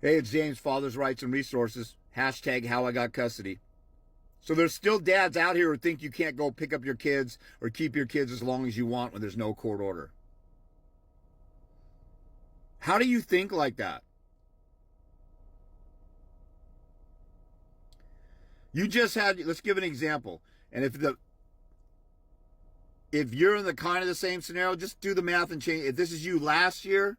Hey, it's James, Father's Rights and Resources. Hashtag how I got custody. So there's still dads out here who think you can't go pick up your kids or keep your kids as long as you want when there's no court order. How do you think like that? You just had, let's give an example. And if you're in the kind of the same scenario, just do the math and change. If this is you last year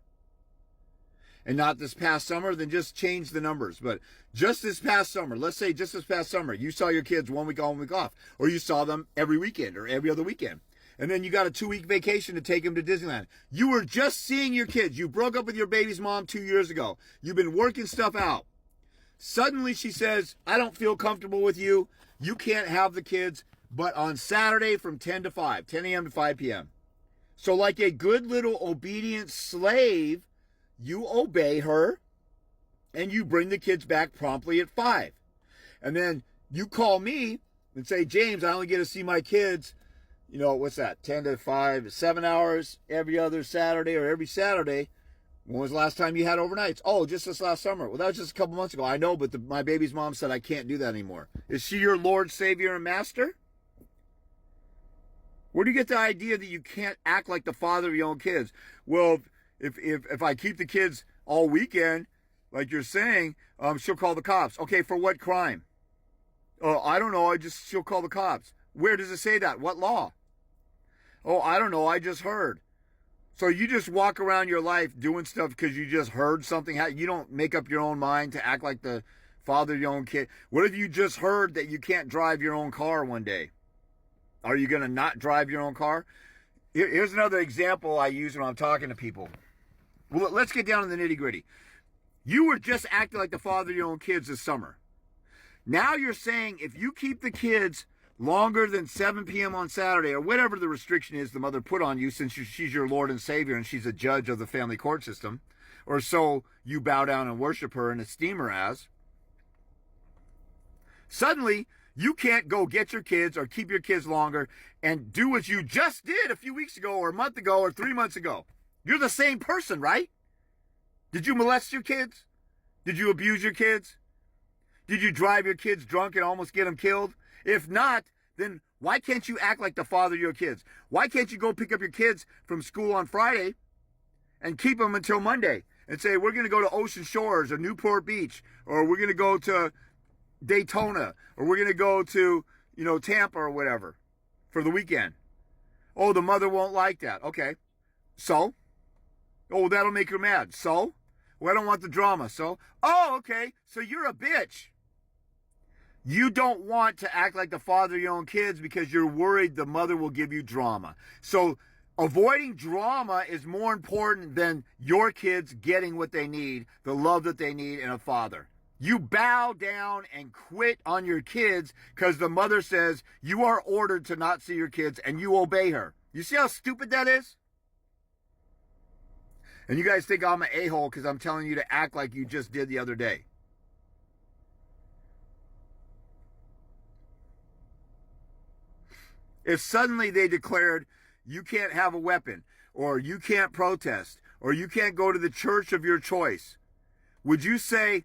and not this past summer, then just change the numbers. But just this past summer, let's say just this past summer, you saw your kids 1 week on, 1 week off, or you saw them every weekend or every other weekend. And then you got a 2-week vacation to take them to Disneyland. You were just seeing your kids. You broke up with your baby's mom 2 years ago. You've been working stuff out. Suddenly she says, I don't feel comfortable with you. You can't have the kids, but on Saturday from 10 to 5, 10 a.m. to 5 p.m. So like a good little obedient slave, you obey her and you bring the kids back promptly at 5. And then you call me and say, James, I only get to see my kids, you know, what's that, 10 to 5, 7 hours every other Saturday or every Saturday. When was the last time you had overnights? Oh, just this last summer. Well, that was just a couple months ago. I know, but my baby's mom said I can't do that anymore. Is she your Lord, Savior, and Master? Where do you get the idea that you can't act like the father of your own kids? Well, if I keep the kids all weekend, like you're saying, she'll call the cops. Okay, for what crime? Oh, I don't know. She'll call the cops. Where does it say that? What law? Oh, I don't know. I just heard. So you just walk around your life doing stuff because you just heard something. You don't make up your own mind to act like the father of your own kid. What if you just heard that you can't drive your own car one day? Are you going to not drive your own car? Here's another example I use when I'm talking to people. Well, let's get down to the nitty gritty. You were just acting like the father of your own kids this summer. Now you're saying if you keep the kids longer than 7 p.m. on Saturday, or whatever the restriction is the mother put on you, since she's your Lord and Savior and she's a judge of the family court system, or so you bow down and worship her and esteem her as, suddenly you can't go get your kids or keep your kids longer and do what you just did a few weeks ago or a month ago or 3 months ago. You're the same person, right? Did you molest your kids? Did you abuse your kids? Did you drive your kids drunk and almost get them killed? If not, then why can't you act like the father of your kids? Why can't you go pick up your kids from school on Friday and keep them until Monday and say, we're going to go to Ocean Shores or Newport Beach, or we're going to go to Daytona, or we're going to go to, Tampa or whatever for the weekend. Oh, the mother won't like that. Okay. So? Oh, that'll make her mad. So? Well, I don't want the drama. So? Oh, okay. So you're a bitch. You don't want to act like the father of your own kids because you're worried the mother will give you drama. So avoiding drama is more important than your kids getting what they need, the love that they need in a father. You bow down and quit on your kids because the mother says you are ordered to not see your kids and you obey her. You see how stupid that is? And you guys think I'm an a-hole because I'm telling you to act like you just did the other day. If suddenly they declared you can't have a weapon, or you can't protest, or you can't go to the church of your choice, would you say,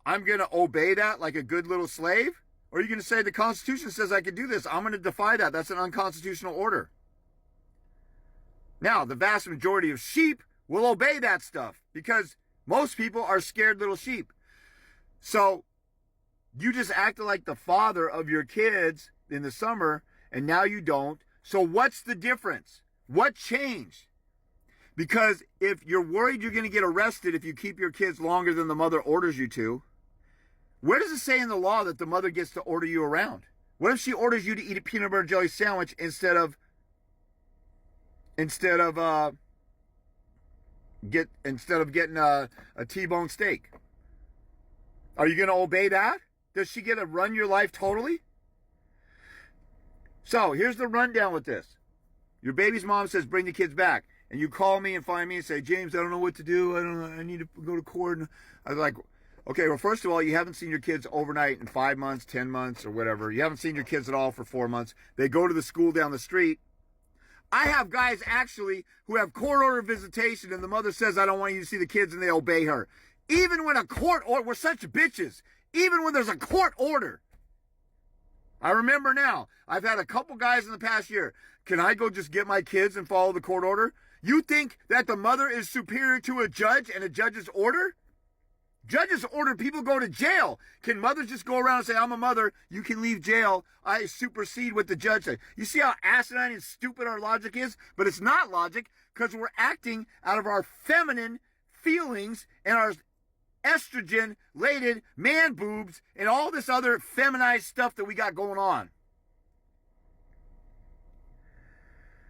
I'm going to obey that like a good little slave? Or are you going to say the Constitution says I can do this? I'm going to defy that. That's an unconstitutional order. Now, the vast majority of sheep will obey that stuff because most people are scared little sheep. So you just acted like the father of your kids in the summer, and now you don't. So what's the difference? What changed? Because if you're worried you're going to get arrested if you keep your kids longer than the mother orders you to, where does it say in the law that the mother gets to order you around? What if she orders you to eat a peanut butter and jelly sandwich instead of getting a T-bone steak? Are you going to obey that? Does she get to run your life totally? So here's the rundown with this. Your baby's mom says, bring the kids back. And you call me and find me and say, James, I don't know what to do. I need to go to court. And I was like, okay, well, first of all, you haven't seen your kids overnight in 5 months, 10 months, or whatever. You haven't seen your kids at all for 4 months. They go to the school down the street. I have guys actually who have court order visitation and the mother says, I don't want you to see the kids, and they obey her. Even when a court order, we're such bitches. Even when there's a court order. I remember now, I've had a couple guys in the past year. Can I go just get my kids and follow the court order? You think that the mother is superior to a judge and a judge's order? Judges order people go to jail. Can mothers just go around and say, I'm a mother, you can leave jail, I supersede what the judge said? You see how asinine and stupid our logic is? But it's not logic, because we're acting out of our feminine feelings and our estrogen-laden man boobs and all this other feminized stuff that we got going on.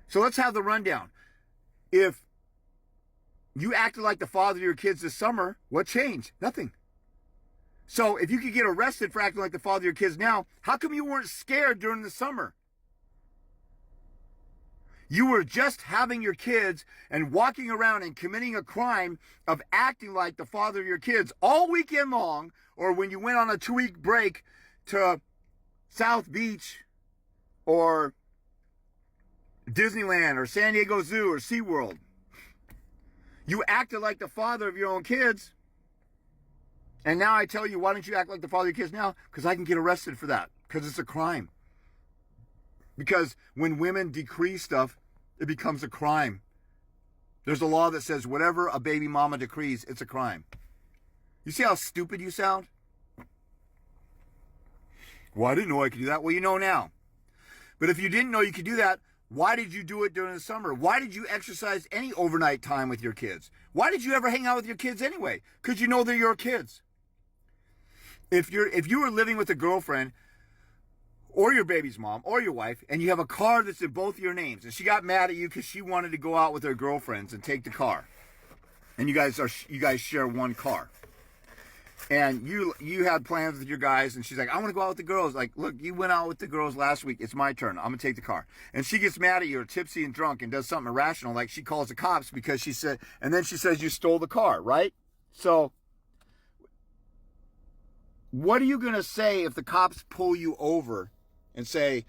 So let's have the rundown. If you acted like the father of your kids this summer, what changed? Nothing. So if you could get arrested for acting like the father of your kids now, how come you weren't scared during the summer? You were just having your kids and walking around and committing a crime of acting like the father of your kids all weekend long, or when you went on a 2-week break to South Beach or Disneyland or San Diego Zoo or SeaWorld. You acted like the father of your own kids. And now I tell you, why don't you act like the father of your kids now? Because I can get arrested for that. Because it's a crime. Because when women decree stuff, it becomes a crime. There's a law that says whatever a baby mama decrees, it's a crime. You see how stupid you sound? Well, I didn't know I could do that. Well, you know now. But if you didn't know you could do that, why did you do it during the summer? Why did you exercise any overnight time with your kids? Why did you ever hang out with your kids anyway? Because you know they're your kids. If you were living with a girlfriend or your baby's mom or your wife, and you have a car that's in both your names, and she got mad at you because she wanted to go out with her girlfriends and take the car, and you guys share one car, and you had plans with your guys, and she's like, I want to go out with the girls. Like, look, you went out with the girls last week. It's my turn. I'm going to take the car. And she gets mad at you, or tipsy and drunk, and does something irrational, like she calls the cops because she said, and then she says you stole the car, right? So what are you going to say if the cops pull you over and say,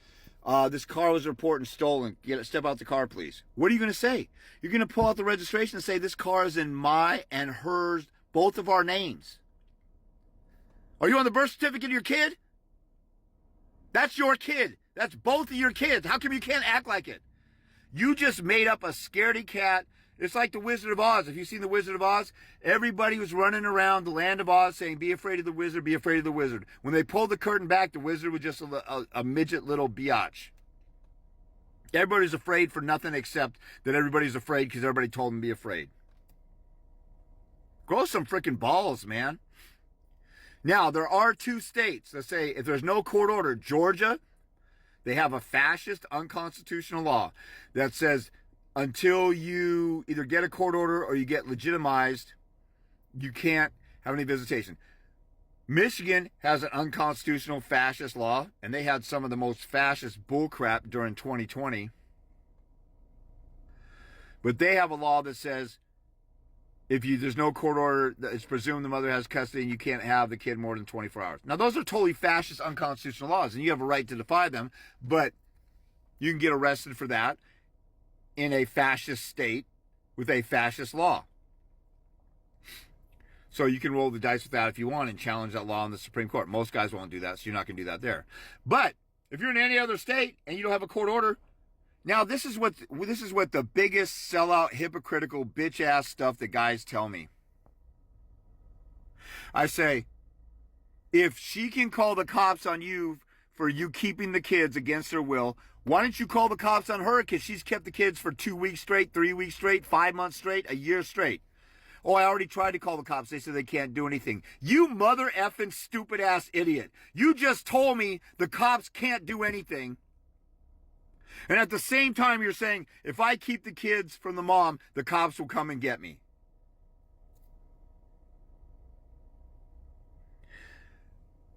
this car was reported stolen. Step out the car, please. What are you going to say? You're going to pull out the registration and say, this car is in my and hers, both of our names. Are you on the birth certificate of your kid? That's your kid. That's both of your kids. How come you can't act like it? You just made up a scaredy cat. It's like the Wizard of Oz. Have you seen the Wizard of Oz? Everybody was running around the land of Oz saying, be afraid of the wizard, be afraid of the wizard. When they pulled the curtain back, the wizard was just a midget little biatch. Everybody's afraid for nothing except that everybody's afraid because everybody told them to be afraid. Grow some freaking balls, man. Now, there are 2 states that say if there's no court order, Georgia, they have a fascist, unconstitutional law that says until you either get a court order or you get legitimized, you can't have any visitation. Michigan has an unconstitutional fascist law, and they had some of the most fascist bullcrap during 2020. But they have a law that says if there's no court order, it's presumed the mother has custody and you can't have the kid more than 24 hours. Now, those are totally fascist, unconstitutional laws, and you have a right to defy them, but you can get arrested for that in a fascist state with a fascist law. So you can roll the dice with that if you want and challenge that law in the Supreme Court. Most guys won't do that, so you're not going to do that there. But if you're in any other state and you don't have a court order, now this is what the biggest sellout, hypocritical, bitch-ass stuff that guys tell me. I say, if she can call the cops on you for you keeping the kids against her will, why don't you call the cops on her? Because she's kept the kids for 2 weeks straight, 3 weeks straight, 5 months straight, a year straight. Oh, I already tried to call the cops. They said they can't do anything. You mother effing stupid ass idiot. You just told me the cops can't do anything. And at the same time, you're saying, if I keep the kids from the mom, the cops will come and get me.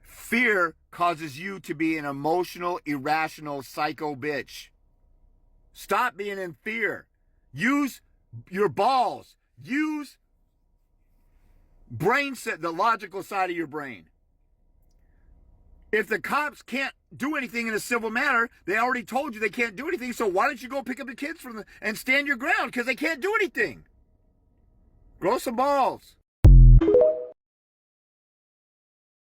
Fear causes you to be an emotional, irrational, psycho bitch. Stop being in fear. Use your balls. Use brain set, the logical side of your brain. If the cops can't do anything in a civil matter, they already told you they can't do anything, so why don't you go pick up the kids from them and stand your ground? Because they can't do anything. Grow some balls.